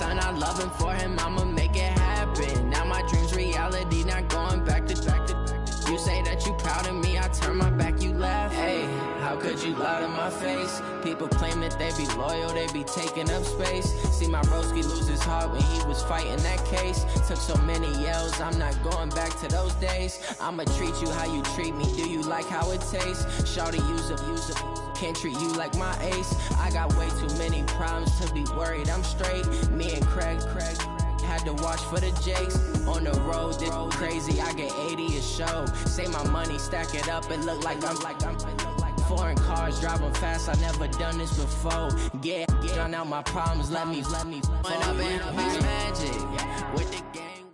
son, I love him for him, I'ma make it happen. Now my dream's reality, not going back to. You say that you proud of me, I turn my back, you laugh. Hey, how could you lie to my face? People claim that they be loyal, they be taking up space. See my broski lose his heart when he was fighting that case. Took so many yells, I'm not going back to those days. I'ma treat you how you treat me, do you like how it tastes? Shawty, use up, can't treat you like my ace. I got way too many problems to be worried, I'm straight. Me and Craig had to watch for the Jakes. On the road, this crazy, I get 80 a show. Say my money, stack it up, it look like I'm foreign cars, driving fast, I never done this before. Get drown out my problems, let me put up in his magic with the game.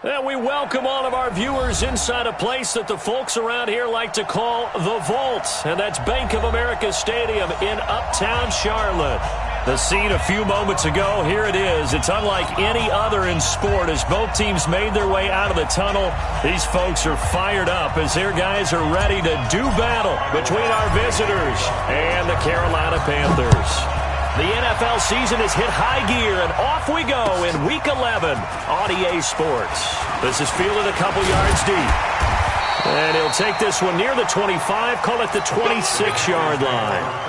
And we welcome all of our viewers inside a place that the folks around here like to call the Vault. And that's Bank of America Stadium in Uptown Charlotte. The scene a few moments ago, here it is. It's unlike any other in sport as both teams made their way out of the tunnel. These folks are fired up as their guys are ready to do battle between our visitors and the Carolina Panthers. The NFL season has hit high gear, and off we go in Week 11 on EA Sports. This is fielded a couple yards deep. And he'll take this one near the 25, call it the 26-yard line.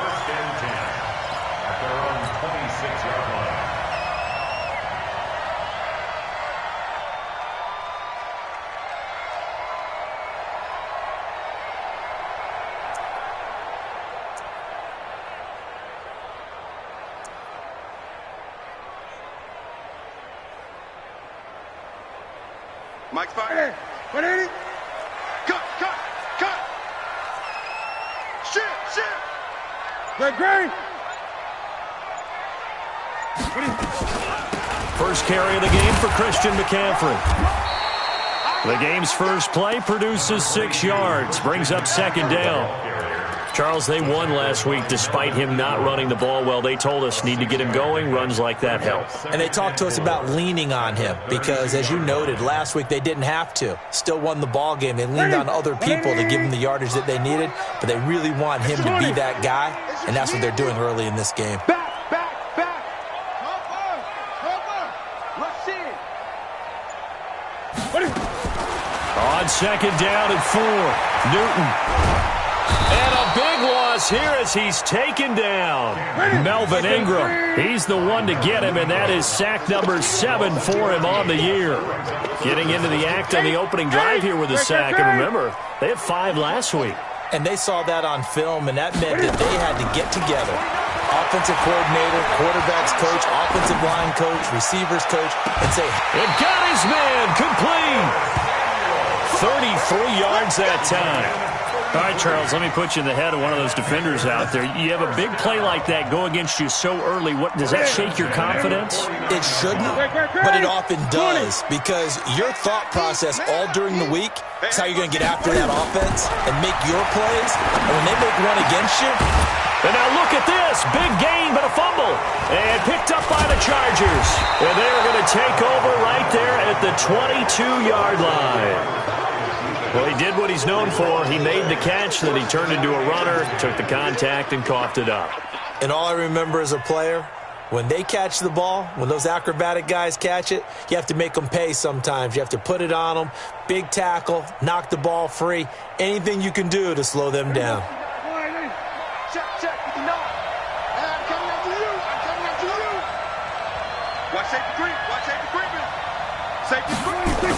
Mike's fire. What is it? Cut. Shit. Great. First carry of the game for Christian McCaffrey. The game's first play produces 6 yards, brings up second down. Charles, they won last week despite him not running the ball well. They told us need to get him going. Runs like that help. And they talked to us about leaning on him because, as you noted, last week they didn't have to. Still won the ball game. They leaned on other people to give him the yardage that they needed, but they really want him to be that guy, and that's what they're doing early in this game. Back. On second down and 4, Newton. And a big loss here as he's taken down. Melvin Ingram, he's the one to get him, and that is sack number 7 for him on the year. Getting into the act on the opening drive here with a sack. And remember, they had 5 last week. And they saw that on film, and that meant that they had to get together. Offensive coordinator, quarterback's coach, offensive line coach, receivers coach, and say, it got his man complete. 33 yards that time. All right, Charles, let me put you in the head of one of those defenders out there. You have a big play like that go against you so early. What does that shake your confidence? It shouldn't, but it often does because your thought process all during the week is how you're going to get after that offense and make your plays. And when they make one against you. And now look at this. Big gain, but a fumble. And picked up by the Chargers. And they're going to take over right there at the 22-yard line. Well, he did what he's known for. He made the catch, then he turned into a runner, took the contact, and coughed it up. And all I remember as a player, when they catch the ball, when those acrobatic guys catch it, you have to make them pay sometimes. You have to put it on them, big tackle, knock the ball free, anything you can do to slow them down. Check. No. I'm coming after you. Watch safety creeping. Safety creeping.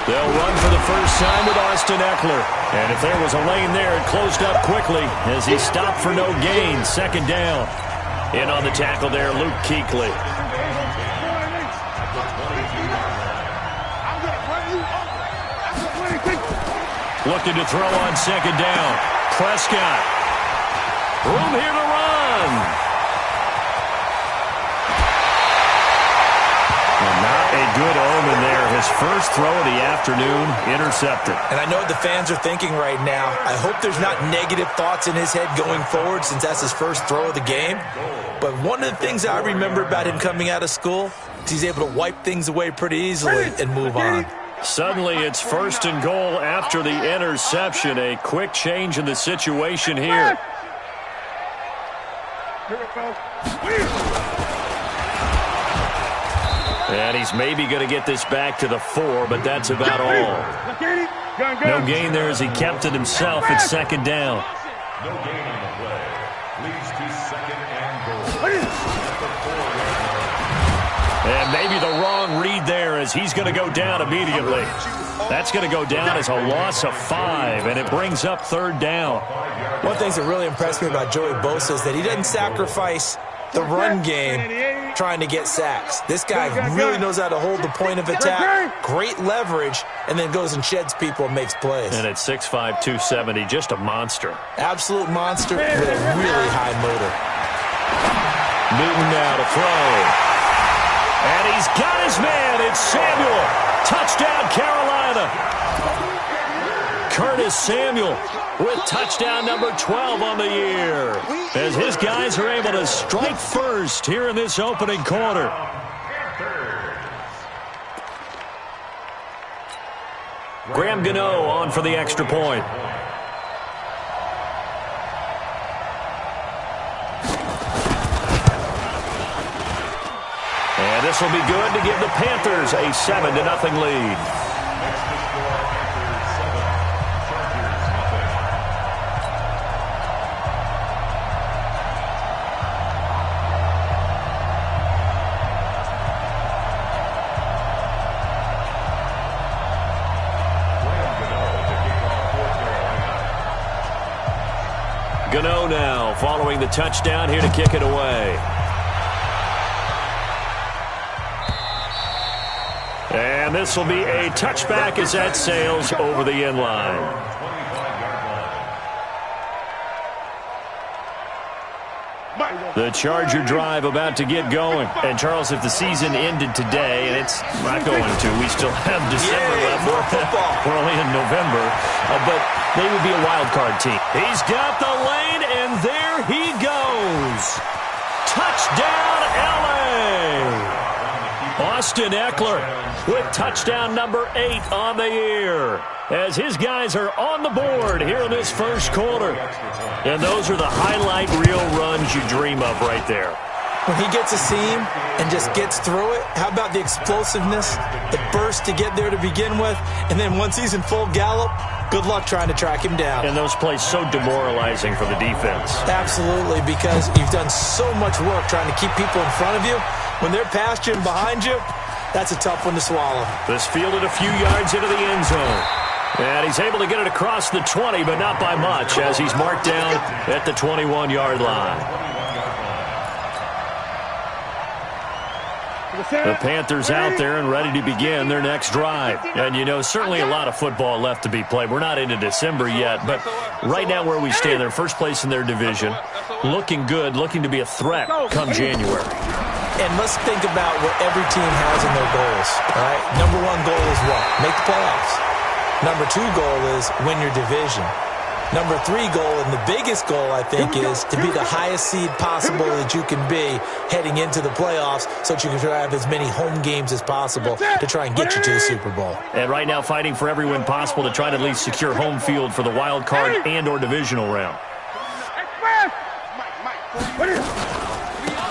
They'll run for the first time with Austin Eckler. And if there was a lane there, it closed up quickly as he stopped for no gain. Second down. In on the tackle there, Luke Kuechly. Looking to throw on second down. Prescott. Room here to run. Not a good omen there. His first throw of the afternoon, intercepted. And I know what the fans are thinking right now. I hope there's not negative thoughts in his head going forward since that's his first throw of the game. But one of the things I remember about him coming out of school is he's able to wipe things away pretty easily and move on. Suddenly it's first and goal after the interception. A quick change in the situation here. And he's maybe going to get this back to the 4, but that's about all. No gain there as he kept it himself at second down. No gain on the play. Leads to second and goal. And maybe the wrong read there as he's going to go down immediately. That's going to go down as a loss of 5, and it brings up third down. One of the things that really impressed me about Joey Bosa is that he doesn't sacrifice the run game trying to get sacks. This guy really knows how to hold the point of attack, great leverage, and then goes and sheds people and makes plays. And at 6'5", 270, just a monster. Absolute monster with a really high motor. Newton now to throw. And he's got his man. It's Samuel. Touchdown, Carolina. Curtis Samuel with touchdown number 12 on the year, as his guys are able to strike first here in this opening quarter. Graham Gano on for the extra point. And this will be good to give the Panthers a 7-0 lead. Gano now following the touchdown here to kick it away. And this will be a touchback as that sails over the end line. The Charger drive about to get going. And, Charles, if the season ended today, and it's not going to, we still have December left. More football. We're only in November. But they would be a wild card team. He's got the lane, and there he goes. Touchdown, L.A. Austin Eckler with touchdown number 8 on the year, as his guys are on the board here in this first quarter. And those are the highlight reel runs you dream of right there. When he gets a seam and just gets through it, how about the explosiveness, the burst to get there to begin with, and then once he's in full gallop, good luck trying to track him down. And those plays so demoralizing for the defense. Absolutely, because you've done so much work trying to keep people in front of you. When they're past you and behind you, that's a tough one to swallow. This fielded a few yards into the end zone. And he's able to get it across the 20, but not by much, as he's marked down at the 21-yard line. The Panthers out there and ready to begin their next drive. And, you know, certainly a lot of football left to be played. We're not into December yet, but right now where we stand, they're first place in their division, looking good, looking to be a threat come January. And let's think about what every team has in their goals, all right? Number 1 goal is what? Make the playoffs. Number 2 goal is win your division. Number 3 goal, and the biggest goal, I think, is to be the highest seed possible that you can be heading into the playoffs so that you can try to have as many home games as possible to try and get you to the Super Bowl. And right now fighting for every win possible to try to at least secure home field for the wild card and or divisional round.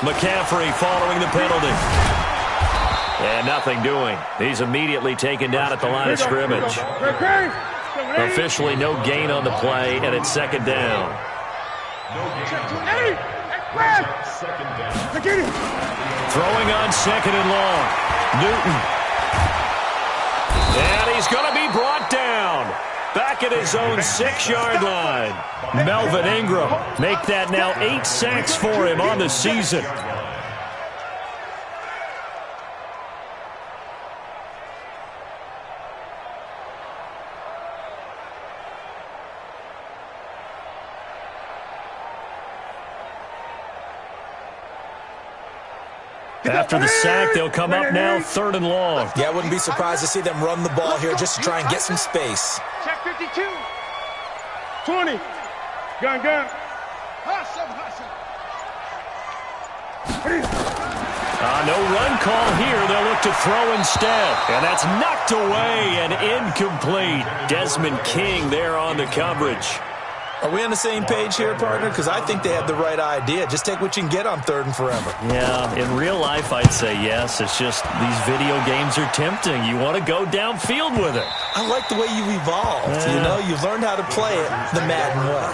McCaffrey following the penalty. And nothing doing. He's immediately taken down at the line of scrimmage. Officially no gain on the play, and it's second down. Throwing on second and long. Newton. And he's going to be brought down. Back at his own 6-yard line. Melvin Ingram make that now 8 sacks for him on the season. After the sack, they'll come up now 3rd and long. Yeah, I wouldn't be surprised to see them run the ball here just to try and get some space. Check 52. 20. Gun. No run call here. They'll look to throw instead. And that's knocked away and incomplete. Desmond King there on the coverage. Are we on the same page here, partner? Because I think they have the right idea. Just take what you can get on 3rd and forever. Yeah, in real life, I'd say yes. It's just these video games are tempting. You want to go downfield with it. I like the way you've evolved. Yeah. You know, you've learned how to play it the Madden way.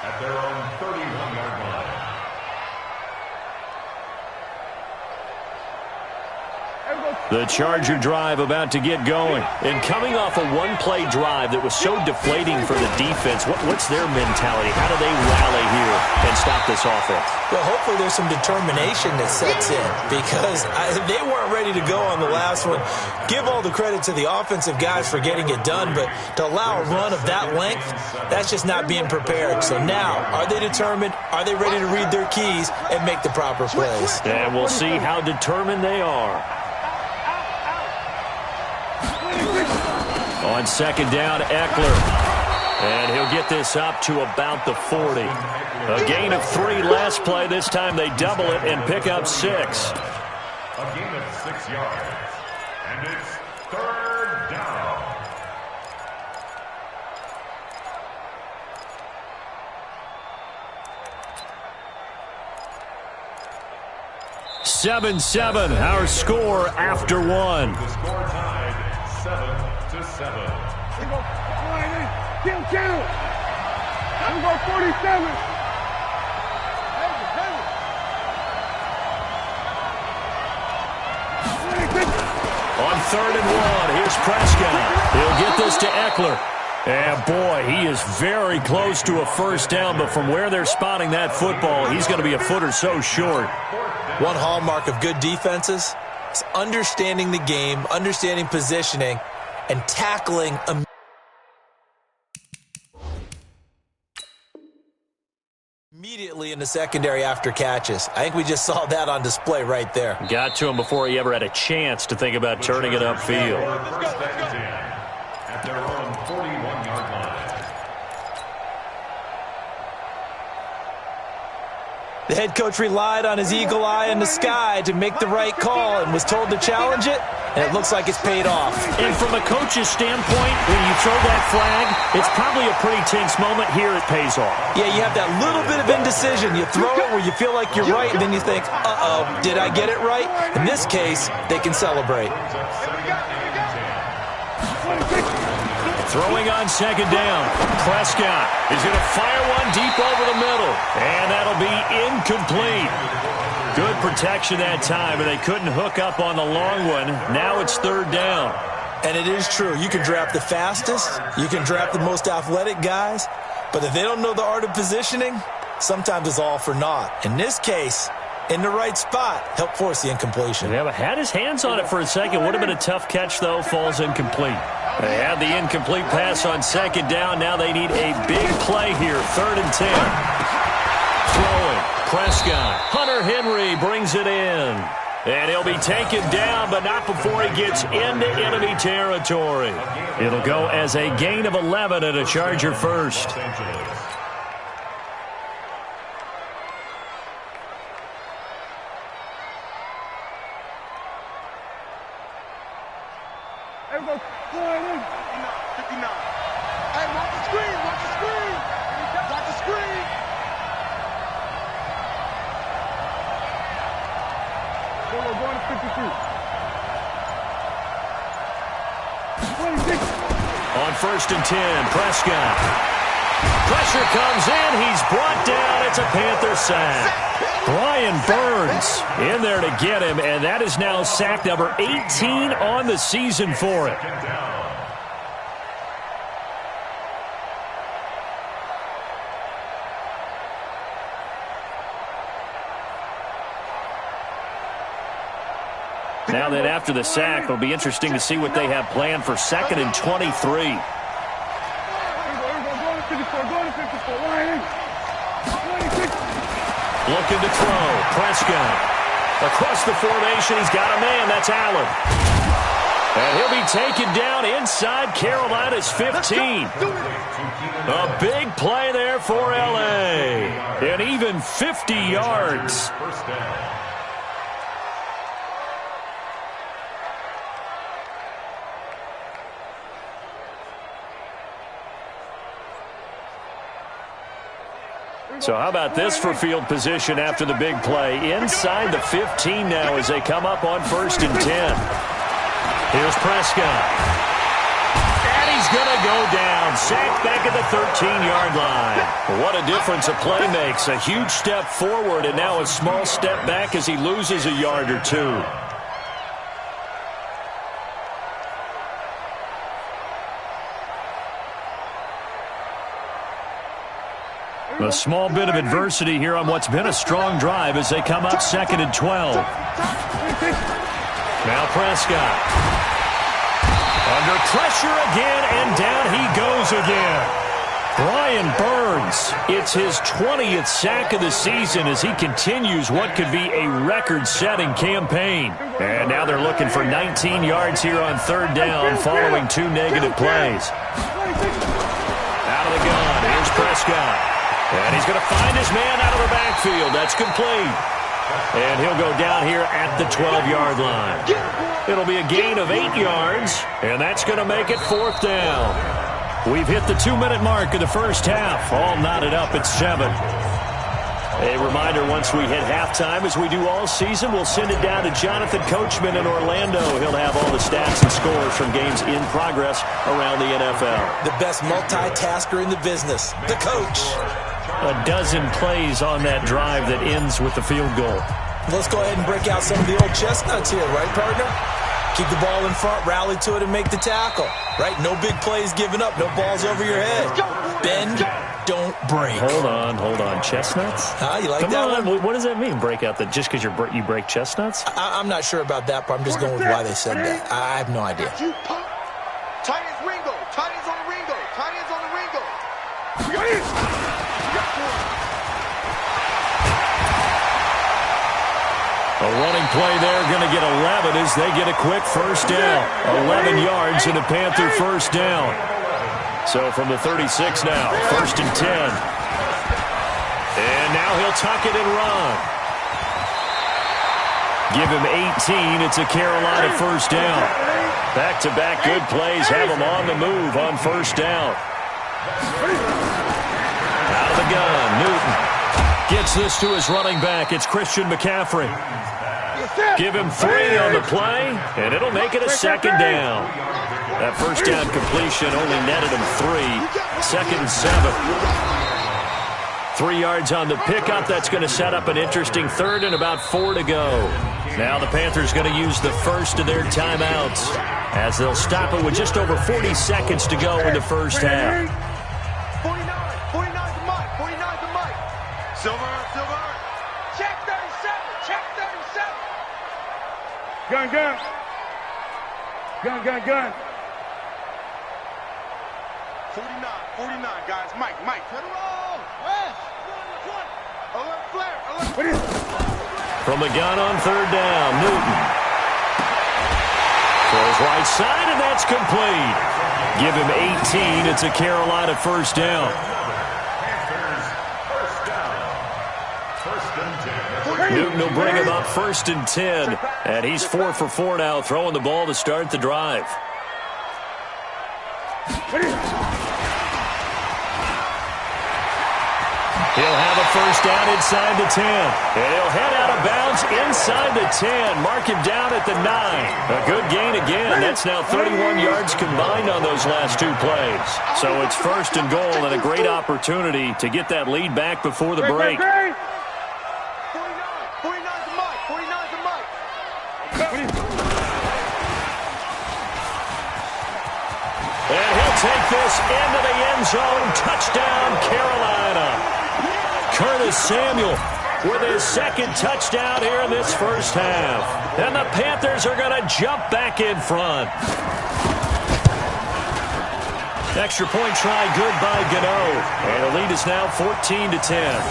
At their own 31-yard line. The Charger drive about to get going. And coming off a one-play drive that was so deflating for the defense, what's their mentality? How do they rally here and stop this offense? Well, hopefully there's some determination that sets in because they weren't ready to go on the last one. Give all the credit to the offensive guys for getting it done, but to allow a run of that length, that's just not being prepared. So now, are they determined? Are they ready to read their keys and make the proper plays? And we'll see how determined they are. On 2nd down, Eckler. And he'll get this up to about the 40. A gain of 3 last play. This time they double it and pick up 6. A gain of 6 yards. And it's 3rd down. Seven, our score after 1. The score tied 7-7. We go, kill. We go 47. On 3rd and 1, here's Prescott. He'll get this to Eckler. And, boy, he is very close to a first down, but from where they're spotting that football, he's going to be a foot or so short. One hallmark of good defenses is understanding the game, understanding positioning, and tackling immediately in the secondary after catches. I think we just saw that on display right there. Got to him before he ever had a chance to think about turning it upfield. At their own 41-yard line. The head coach relied on his eagle eye in the sky to make the right call and was told to challenge it, and it looks like it's paid off. And from a coach's standpoint, when you throw that flag, it's probably a pretty tense moment. Here it pays off. Yeah, you have that little bit of indecision. You throw it where you feel like you're right, and then you think, uh-oh, did I get it right? In this case, they can celebrate. Throwing on 2nd down. Prescott is going to fire one deep over the middle. And that'll be incomplete. Good protection that time, and they couldn't hook up on the long one. Now it's 3rd down. And it is true. You can draft the fastest. You can draft the most athletic guys. But if they don't know the art of positioning, sometimes it's all for naught. In this case, in the right spot, helped force the incompletion. Yeah, but had his hands on it for a second. Would have been a tough catch, though. Falls incomplete. They had the incomplete pass on 2nd down. Now they need a big play here. 3rd and 10. Throwing. Prescott. Hunter Henry brings it in. And he'll be taken down, but not before he gets into enemy territory. It'll go as a gain of 11 and a Charger first. Everybody, 59. Hey, watch the screen. Watch the screen. Watch the screen. We're going to 52. 26. On 1st and 10, Prescott. Pressure comes in. He's brought down. It's a Panther sack. Brian Burns in there to get him, and that is now sack number 18 on the season for it. Now that after the sack, it'll be interesting to see what they have planned for 2nd and 23. Looking to throw. Prescott. Across the formation, he's got a man. That's Allen. And he'll be taken down inside Carolina's 15. A big play there for L.A. And even 50 yards. First down. So how about this for field position after the big play? Inside the 15 now as they come up on 1st and 10. Here's Prescott. And he's going to go down. Sacked back at the 13-yard line. What a difference a play makes. A huge step forward and now a small step back as he loses a yard or two. A small bit of adversity here on what's been a strong drive as they come up 2nd and 12. Now Prescott. Under pressure again, and down he goes again. Brian Burns, it's his 20th sack of the season as he continues what could be a record-setting campaign. And now they're looking for 19 yards here on 3rd down following 2 negative plays. Out of the gun, here's Prescott. And he's going to find his man out of the backfield. That's complete. And he'll go down here at the 12-yard line. It'll be a gain of 8 yards, and that's going to make it 4th down. We've hit the 2-minute mark of the first half. All knotted up at 7. A reminder, once we hit halftime, as we do all season, we'll send it down to Jonathan Coachman in Orlando. He'll have all the stats and scores from games in progress around the NFL. The best multitasker in the business, the coach. A dozen plays on that drive that ends with the field goal. Let's go ahead and break out some of the old chestnuts here, right, partner? Keep the ball in front, rally to it, and make the tackle. Right? No big plays given up, no balls over your head. Bend, don't break. Hold on. Chestnuts? You like Come that on. one? What does that mean, break out? Just because you break chestnuts? I'm not sure about that, but I'm just going with why they said that. I have no idea. Tight ends Ringo. Tight ends on the Ringo. Tight ends on the Ringo. A running play there, going to get 11 as they get a quick first down. 11 yards and a Panther first down. So from the 36 now, 1st and 10. And now he'll tuck it and run. Give him 18. It's a Carolina first down. Back-to-back good plays have him on the move on first down. Out of the gun, Newton gets this to his running back. It's Christian McCaffrey. Give him 3 on the play, and it'll make it a 2nd down. That first down completion only netted him 3. 2nd and 7. 3 yards on the pickup. That's going to set up an interesting 3rd and about 4 to go. Now the Panthers going to use the first of their timeouts as they'll stop it with just over 40 seconds to go in the first half. 49 to Mike. 49 to Mike. Silver. Check 37. Check 37. Gun. 49, guys. Mike. Turn around. West. Alert flare. From the gun on 3rd down, Newton throws right side, and that's complete. Give him 18. It's a Carolina first down. Newton will bring him up 1st and 10, and he's 4 for 4 now, throwing the ball to start the drive. He'll have a first down inside the 10. And he'll head out of bounds inside the 10. Mark him down at the 9. A good gain again. That's now 31 yards combined on those last 2 plays. So it's 1st and goal and a great opportunity to get that lead back before the break. 49 to Mike. And he'll take this into the end zone. Touchdown, Carolina. Curtis Samuel with his 2nd touchdown here in this first half. And the Panthers are going to jump back in front. Extra point try good by Gano. And the lead is now 14 to 10.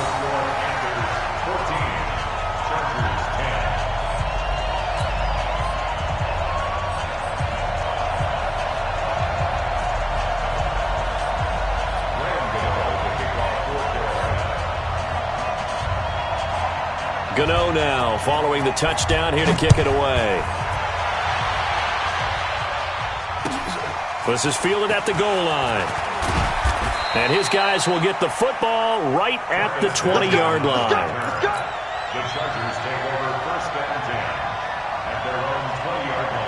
Gano now following the touchdown here to kick it away. This is fielded at the goal line. And his guys will get the football right at the 20-yard line. The Chargers take over first and 10 at their own 20-yard line.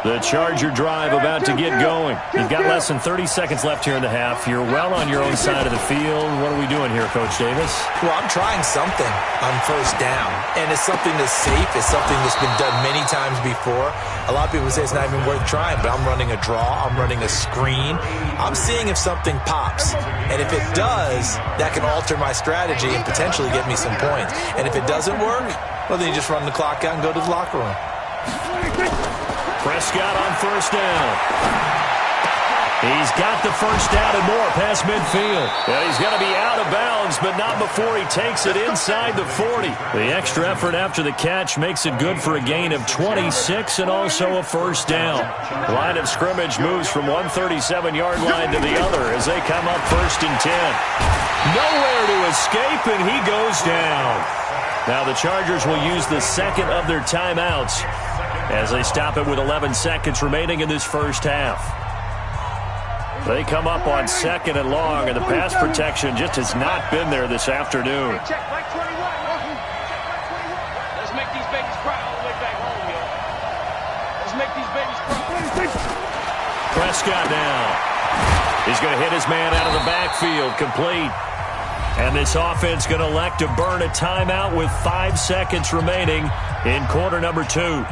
The Charger drive about to get going. You've got less than 30 seconds left here in the half. You're well on your own side of the field. What are we doing here, Coach Davis? Well, I'm trying something on first down, and it's something that's safe. It's something that's been done many times before. A lot of people say it's not even worth trying, but I'm running a draw. I'm running a screen. I'm seeing if something pops, and if it does, that can alter my strategy and potentially get me some points. And if it doesn't work, well, then you just run the clock out and go to the locker room. Prescott on first down. He's got the first down and more past midfield. Well, he's going to be out of bounds, but not before he takes it inside the 40. The extra effort after the catch makes it good for a gain of 26 and also a first down. Line of scrimmage moves from one 37-yard line to the other as they come up first and 10. Nowhere to escape, and he goes down. Now the Chargers will use the second of their timeouts as they stop it with 11 seconds remaining in this first half. They come up on second and long, and the pass protection just has not been there this afternoon. Check, Mike 21. Let's make these babies cry all the way back home, yo. Let's make these babies cry. Prescott now. He's going to hit his man out of the backfield, complete. And this offense going to elect to burn a timeout with 5 seconds remaining in quarter number 2.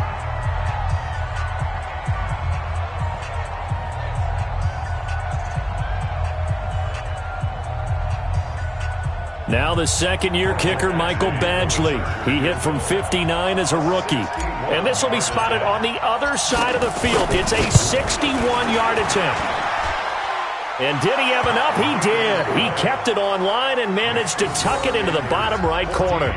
Now the second-year kicker, Michael Badgley. He hit from 59 as a rookie. And this will be spotted on the other side of the field. It's a 61-yard attempt. And did he have enough? He did. He kept it on line and managed to tuck it into the bottom right corner.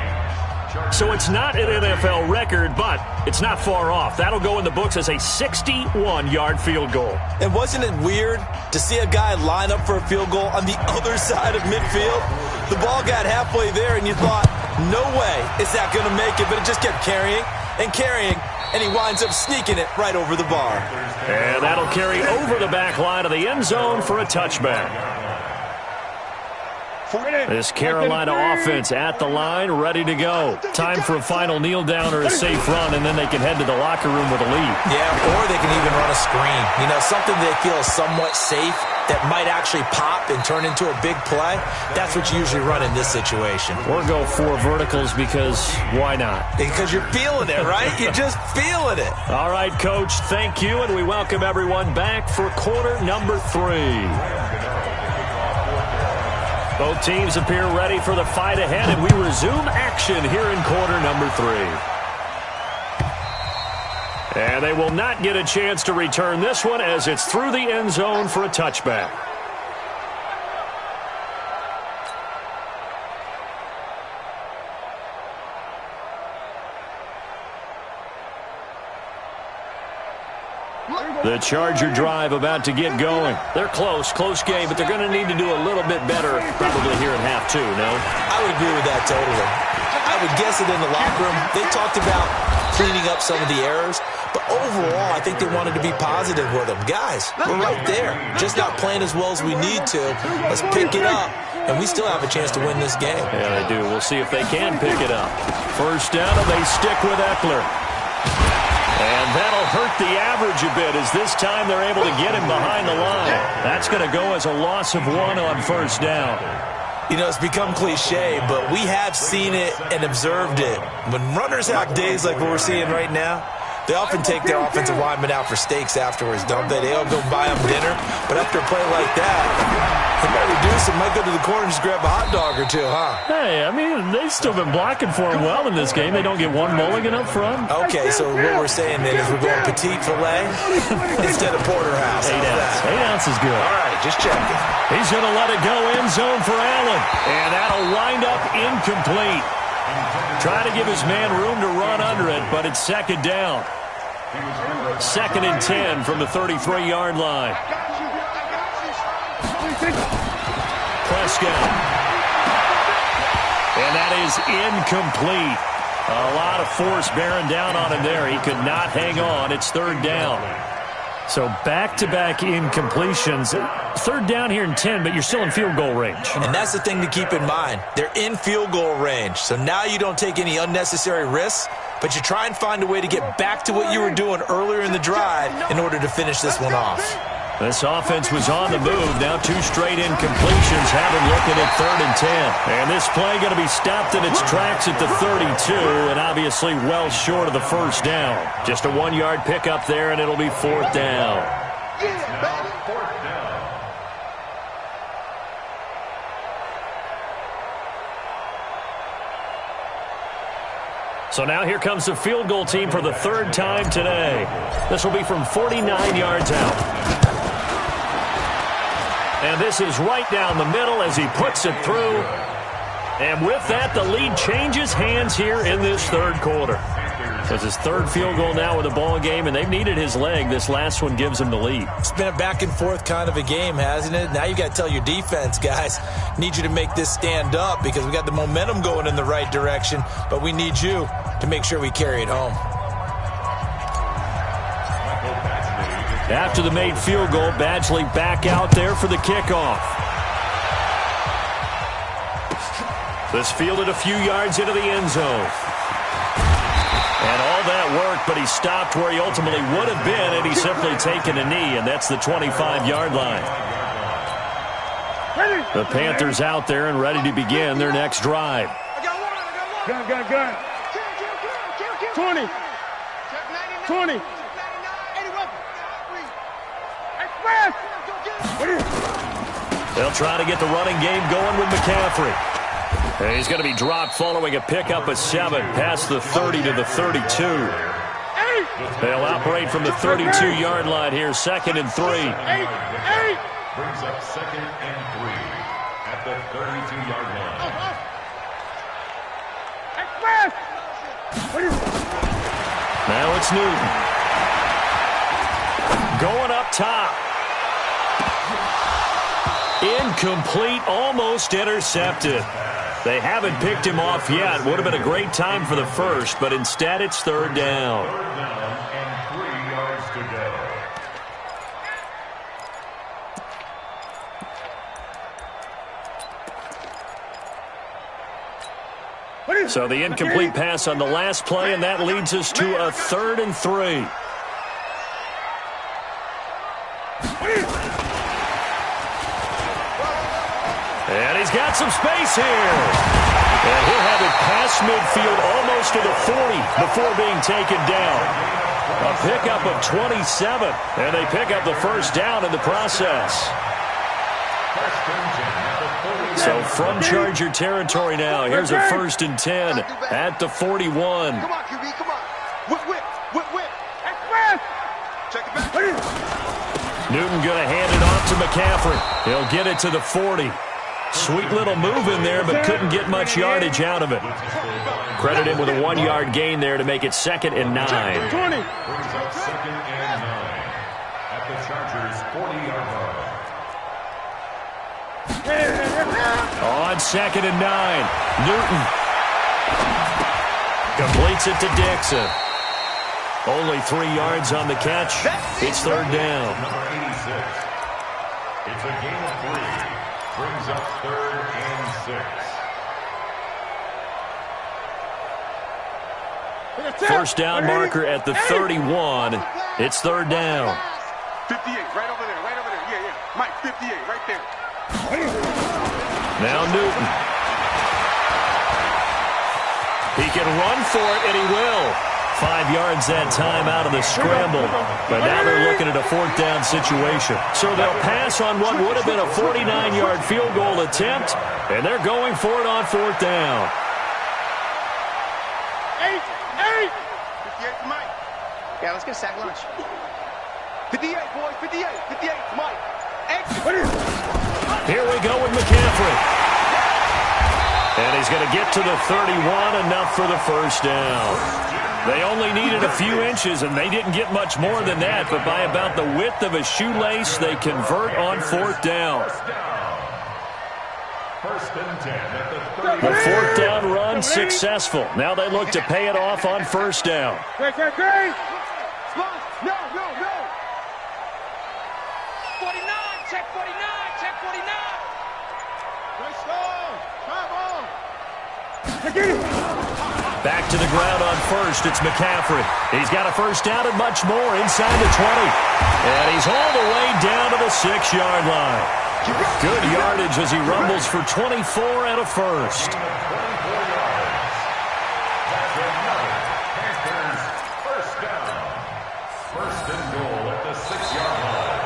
So it's not an NFL record, but it's not far off. That'll go in the books as a 61-yard field goal. And wasn't it weird to see a guy line up for a field goal on the other side of midfield? The ball got halfway there, and you thought, no way is that going to make it, but it just kept carrying and carrying, and he winds up sneaking it right over the bar. And that'll carry over the back line of the end zone for a touchback. This Carolina offense at the line, ready to go. Time for a final kneel down or a safe run, and then they can head to the locker room with a lead. Yeah, or they can even run a screen. You know, something they feel is somewhat safe that might actually pop and turn into a big play. That's what you usually run in this situation. Or go 4 verticals because why not? Because you're feeling it, right? You're just feeling it. All right, Coach, thank you, and we welcome everyone back for quarter number 3. Both teams appear ready for the fight ahead, and we resume action here in quarter number 3. And they will not get a chance to return this one as it's through the end zone for a touchback. The Charger drive about to get going. They're close game, but they're going to need to do a little bit better probably here in half 2, no? I would agree with that totally. I would guess that in the locker room, they talked about cleaning up some of the errors, but overall, I think they wanted to be positive with them. Guys, we're right there. Just not playing as well as we need to. Let's pick it up, and we still have a chance to win this game. Yeah, they do. We'll see if they can pick it up. First down, and they stick with Eckler. And that'll hurt the average a bit as this time they're able to get him behind the line. That's going to go as a loss of 1 on first down. You know, it's become cliche, but we have seen it and observed it. When runners have days like what we're seeing right now, they often take their offensive linemen out for steaks afterwards, don't they? They all go buy them dinner, but after a play like that, they might reduce it, might go to the corner and just grab a hot dog or two, huh? Hey, I mean, they've still been blocking for him well in this game. They don't get one mulligan up front. Okay, so what we're saying then is we're going petite filet instead of porterhouse. 8 ounce. 8 ounce is good. All right, just checking. He's going to let it go end zone for Allen, and that'll wind up incomplete. Trying to give his man room to run under it, but it's second down. Second and 10 from the 33-yard line. Prescott. And that is incomplete. A lot of force bearing down on him there. He could not hang on. It's third down. So back-to-back incompletions. Third down here in 10, but you're still in field goal range. And that's the thing to keep in mind. They're in field goal range. So now you don't take any unnecessary risks, but you try and find a way to get back to what you were doing earlier in the drive in order to finish this one off. This offense was on the move. Now 2 straight incompletions have him looking at 3rd and 10. And this play going to be stopped in its tracks at the 32, and obviously well short of the first down. Just a 1-yard pickup there, and it'll be 4th down. So now here comes the field goal team for the 3rd time today. This will be from 49 yards out. And this is right down the middle as he puts it through. And with that, the lead changes hands here in this 3rd quarter. It's his 3rd field goal now with a ball game, and they've needed his leg. This last one gives him the lead. It's been a back-and-forth kind of a game, hasn't it? Now you got to tell your defense, guys, need you to make this stand up because we got the momentum going in the right direction, but we need you to make sure we carry it home. After the made field goal, Badgley back out there for the kickoff. This fielded a few yards into the end zone. And all that worked, but he stopped where he ultimately would have been, and he's simply taken a knee, and that's the 25-yard line. The Panthers out there and ready to begin their next drive. Gun. 20. 20. They'll try to get the running game going with McCaffrey. And he's going to be dropped following a pickup of 7 past the 30 to the 32. They'll operate from the 32-yard line here, 2nd and 3. Brings up 2nd and 3 at the 32-yard line. Now it's Newton. Going up top. Incomplete, almost intercepted. They haven't picked him off yet. Would have been a great time for the first, but instead it's 3rd down. 3rd down and 3 yards to go. So the incomplete pass on the last play, and that leads us to a 3rd and 3. And he's got some space here. And he'll have it past midfield almost to the 40 before being taken down. A pickup of 27, and they pick up the first down in the process. So from Charger territory now, here's a 1st and 10 at the 41. Come on, QB, come on. Whip. Check it back. Newton going to hand it off to McCaffrey. He'll get it to the 40. Sweet little move in there, but couldn't get much yardage out of it. Credit him with a 1-yard gain there to make it 2nd and 9. 20. Brings up 2nd and 9 at the Chargers' 40-yard line. On 2nd and 9, Newton completes it to Dixon. Only 3 yards on the catch. It's 3rd down. Number 86. It's a game of 3. Brings up 3rd and 6. First down marker at the 31. It's 3rd down. 58, right over there. Yeah. Mike, 58, right there. Now Newton. He can run for it, and he will. 5 yards that time out of the scramble. But now they're looking at a 4th down situation. So they'll pass on what would have been a 49-yard field goal attempt, and they're going for it on 4th down. 58 to Mike. Yeah, let's get a sack lunch. 58, boys, 58 to Mike. Here we go with McCaffrey. And he's going to get to the 31, enough for the first down. They only needed a few inches, and they didn't get much more than that, but by about the width of a shoelace, they convert on 4th down. 1st and 10 at the 30. The 4th down run successful. Now they look to pay it off on 1st down. Great. No. 49, check 49. Back to the ground on first. It's McCaffrey. He's got a first down and much more inside the 20. And he's all the way down to the 6-yard line. Good yardage as he rumbles for 24 and a first. First down. First and goal at the 6-yard line.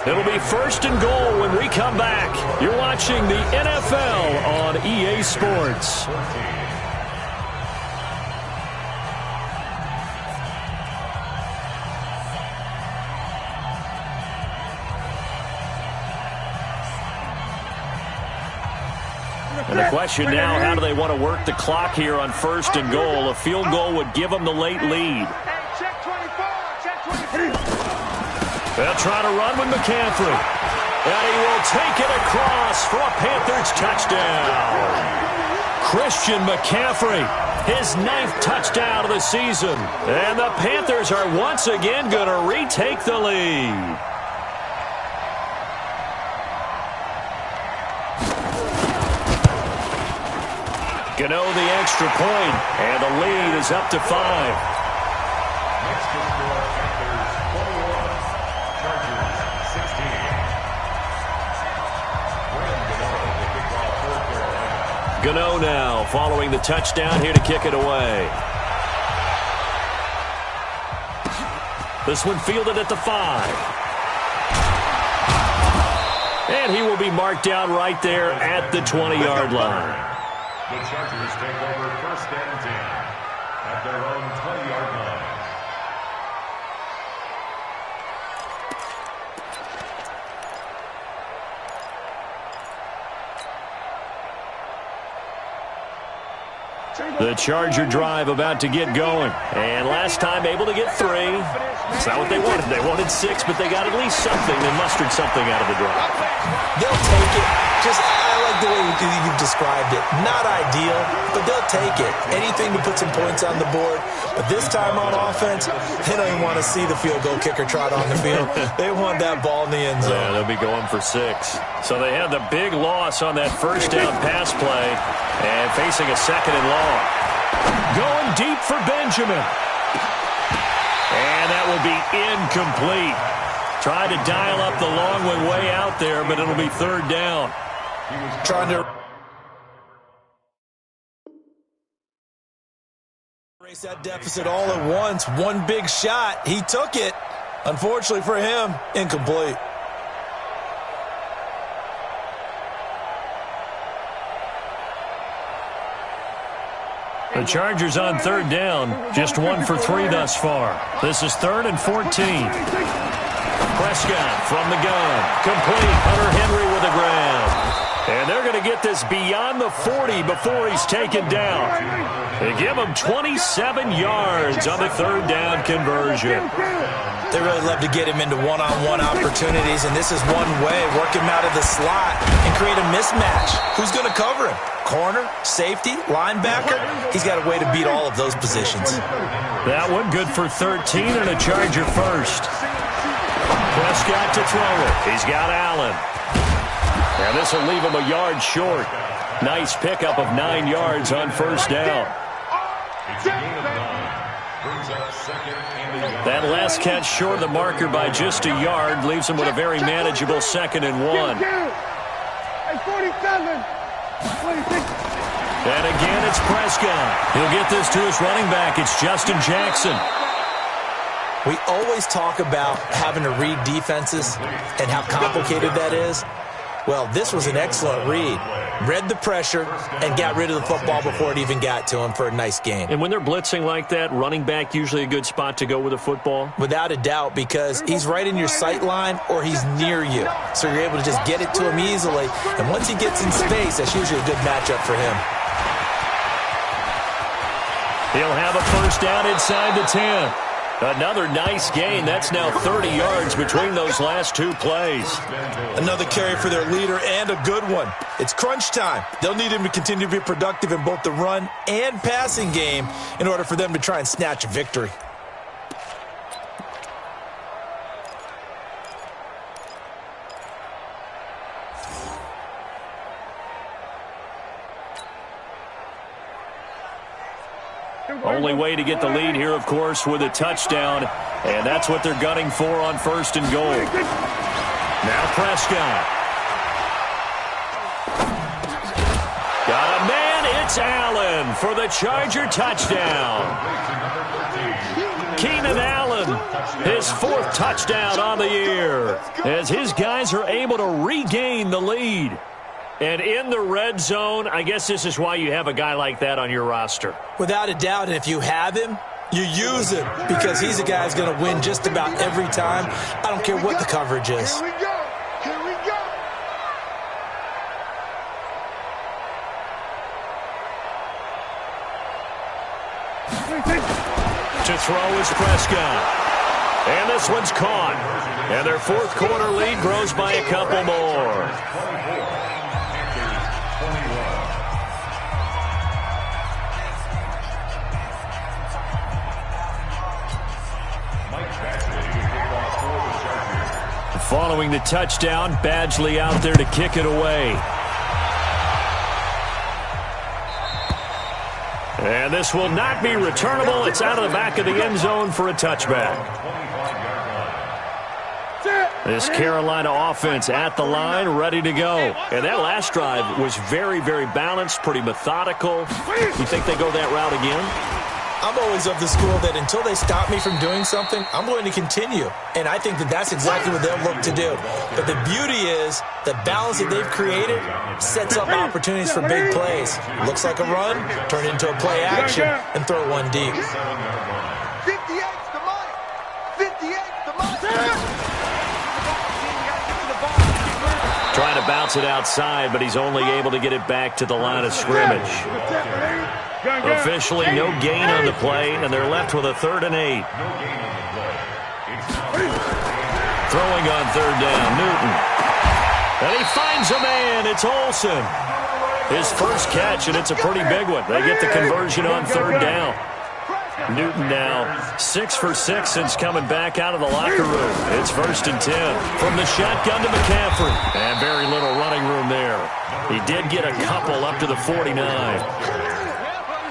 It'll be first and goal when we come back. You're watching the NFL on EA Sports. And the question now, how do they want to work the clock here on first and goal? A field goal would give them the late lead. They'll try to run with McCaffrey. And he will take it across for a Panthers touchdown. Christian McCaffrey, his 9th touchdown of the season. And the Panthers are once again going to retake the lead. Gano the extra point, and the lead is up to 5. Next to score, Panthers 21, Chargers 16. Gano now following the touchdown here to kick it away. This one fielded at the 5. And he will be marked down right there at the 20-yard line. The Chargers take over first and 10 at their own 20-yard line. The Charger drive about to get going. And last time able to get 3. That's not what they wanted. They wanted 6, but they got at least something. They mustered something out of the drive. They'll take it. I like the way you've described it. Not ideal, but they'll take it. Anything to put some points on the board. But this time on offense, they don't even want to see the field goal kicker trot on the field. They want that ball in the end zone. Yeah, they'll be going for 6. So they had the big loss on that first down pass play and facing a 2nd and long. Going deep for Benjamin. And that will be incomplete. Tried to dial up the long one way out there, but it'll be 3rd down. Trying to erase that deficit all at once. One big shot. He took it. Unfortunately for him, incomplete. The Chargers on 3rd down, just 1 for 3 thus far. This is 3rd and 14. Prescott from the gun. Complete. Hunter Henry with a grab. And they're going to get this beyond the 40 before he's taken down. They give him 27 yards on the 3rd down conversion. They really love to get him into one-on-one opportunities, and this is one way. Work him out of the slot and create a mismatch. Who's going to cover him? Corner, safety, linebacker? He's got a way to beat all of those positions. That one good for 13 and a Charger first. Prescott to throw it. He's got Allen. And this will leave him a yard short. Nice pickup of 9 yards on first down. That last catch short of the marker by just a yard leaves him with a very manageable 2nd and 1. And again, it's Prescott. He'll get this to his running back. It's Justin Jackson. We always talk about having to read defenses and how complicated that is. Well, this was an excellent read. Read the pressure and got rid of the football before it even got to him for a nice gain. And when they're blitzing like that, running back usually a good spot to go with the football? Without a doubt, because he's right in your sight line or he's near you. So you're able to just get it to him easily. And once he gets in space, that's usually a good matchup for him. He'll have a first down inside the 10. Another nice gain. That's now 30 yards between those last 2 plays. Another carry for their leader and a good one. It's crunch time. They'll need him to continue to be productive in both the run and passing game in order for them to try and snatch a victory. Only way to get the lead here, of course, with a touchdown, and that's what they're gunning for on 1st and goal. Now Prescott. Got a man, it's Allen for the Charger touchdown. Keenan Allen, his 4th touchdown on the year, as his guys are able to regain the lead. And in the red zone, I guess this is why you have a guy like that on your roster. Without a doubt, and if you have him, you use him because he's a guy who's going to win just about every time. I don't care what the coverage is. Here we go. Here we go. To throw is Prescott. And this one's caught. And their 4th quarter lead grows by a couple more. Following the touchdown, Badgley out there to kick it away. And this will not be returnable. It's out of the back of the end zone for a touchback. This Carolina offense at the line, ready to go. And that last drive was very, very balanced, pretty methodical. You think they go that route again? I'm always of the school that until they stop me from doing something, I'm going to continue. And I think that that's exactly what they'll look to do. But the beauty is the balance that they've created sets up opportunities for big plays. Looks like a run, turn into a play action, and throw one deep. 58's the money. 58's the money. Trying to bounce it outside, but he's only able to get it back to the line of scrimmage. Officially no gain on the play, and they're left with a 3rd and 8. Throwing on 3rd down, Newton. And he finds a man, it's Olsen. His first catch, and it's a pretty big one. They get the conversion on 3rd down. Newton now 6 for 6 since coming back out of the locker room. It's 1st and 10. From the shotgun to McCaffrey. And very little running room there. He did get a couple up to the 49.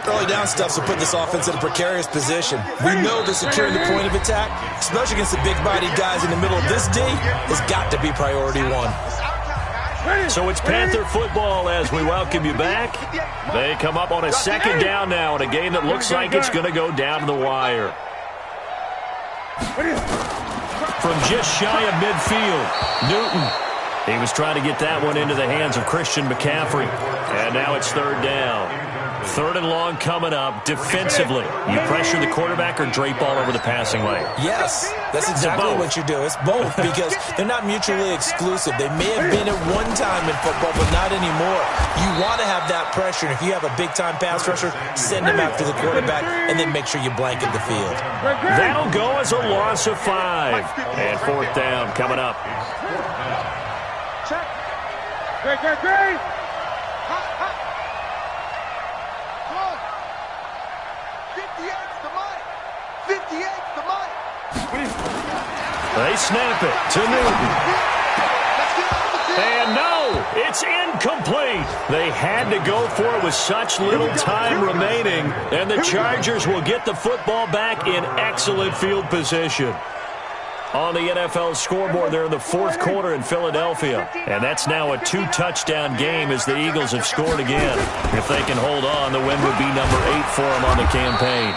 Early down stuff will put this offense in a precarious position. We know that securing the point of attack, especially against the big-bodied guys in the middle of this D, has got to be priority 1. So it's Panther football as we welcome you back. They come up on a 2nd down now in a game that looks like it's going to go down to the wire. From just shy of midfield, Newton. He was trying to get that one into the hands of Christian McCaffrey. And now it's 3rd down. 3rd and long coming up. Defensively, you pressure the quarterback or drape all over the passing lane? Yes, that's exactly what you do. It's both because they're not mutually exclusive. They may have been at one time in football, but not anymore. You want to have that pressure, and if you have a big-time pass rusher, send him after the quarterback, and then make sure you blanket the field. That'll go as a loss of 5. And 4th down coming up. Check. Great. They snap it to Newton. And no, it's incomplete. They had to go for it with such little time remaining, and the Chargers will get the football back in excellent field position. On the NFL scoreboard, they're in the 4th quarter in Philadelphia, and that's now a 2-touchdown game as the Eagles have scored again. If they can hold on, the win would be number 8 for them on the campaign.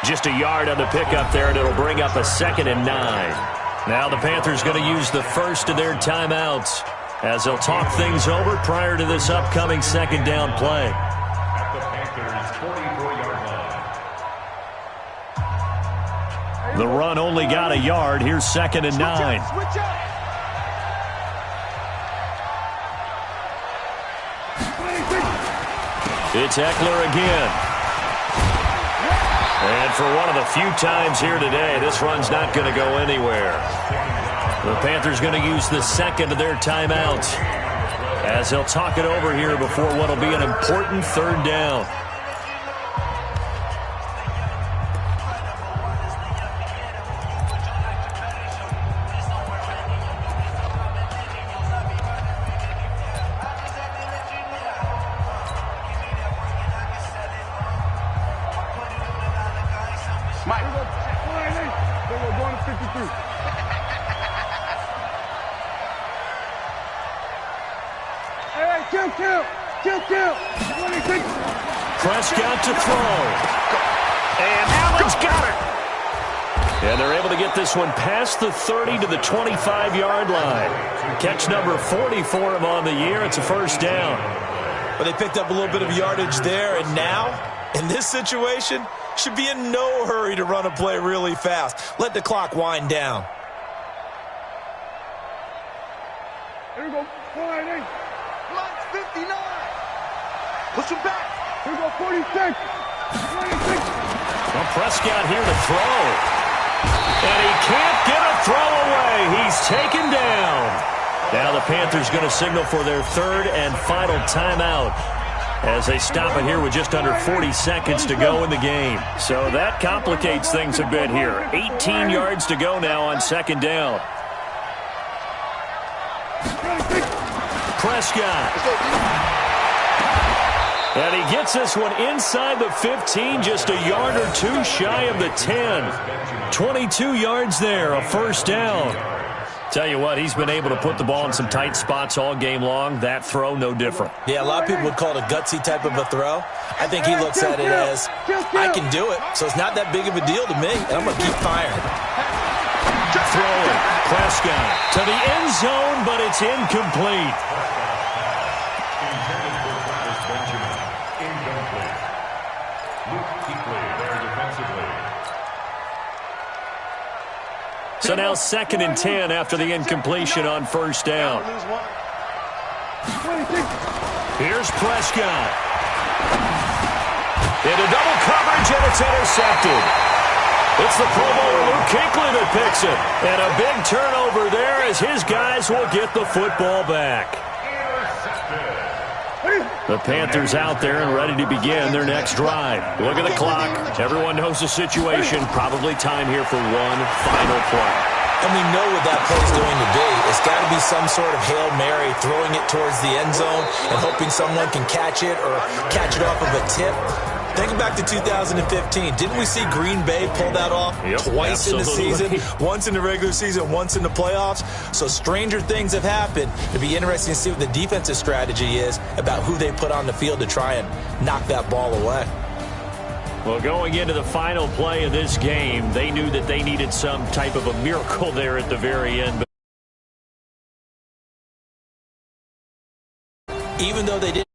Just a yard on the pickup there, and it'll bring up a 2nd and 9. Now the Panthers going to use the first of their timeouts as they'll talk things over prior to this upcoming 2nd down play. At the Panthers' 44-yard line. The run only got a yard. Here's 2nd and 9. It's Eckler again. And for one of the few times here today, this run's not going to go anywhere. The Panthers going to use the 2nd of their timeouts as they'll talk it over here before what will be an important 3rd down. Prescott to throw. And Allen's got it. And they're able to get this one past the 30 to the 25-yard line. Catch number 40 for him on the year. It's a first down. Well, they picked up a little bit of yardage there, and now, in this situation, should be in no hurry to run a play really fast. Let the clock wind down. Here we go, 48. Block's 59. Push him back. Here we go, 46. 26. Well, Prescott here to throw. And he can't get a throw away. He's taken down. Now the Panthers going to signal for their third and final timeout as they stop it here with just under 40 seconds to go in the game. So that complicates things a bit here. 18 yards to go now on second down. Prescott. And he gets this one inside the 15, just a yard or two shy of the 10. 22 yards there, a first down. Tell you what, he's been able to put the ball in some tight spots all game long. That throw, no different. Yeah, a lot of people would call it a gutsy type of a throw. I think he looks at it as, I can do it, so it's not that big of a deal to me, and I'm going to keep firing. Throwing, Prescott to the end zone, but it's incomplete. So now 2nd and 10 after the incompletion on first down. Here's Prescott. Into double coverage, and it's intercepted. It's the Pro Bowler Luke Kuechly that picks it. And a big turnover there as his guys will get the football back. The Panthers out there and ready to begin their next drive. Look at the clock. Everyone knows the situation. Probably time here for one final play. And we know what that play is going to be. It's got to be some sort of Hail Mary, throwing it towards the end zone and hoping someone can catch it or catch it off of a tip. Think back to 2015. Didn't we see Green Bay pull that off twice in the season? Once in the regular season, once in the playoffs. So stranger things have happened. It'd be interesting to see what the defensive strategy is about who they put on the field to try and knock that ball away. Well, going into the final play of this game, they knew that they needed some type of a miracle there at the very end. Even though they didn't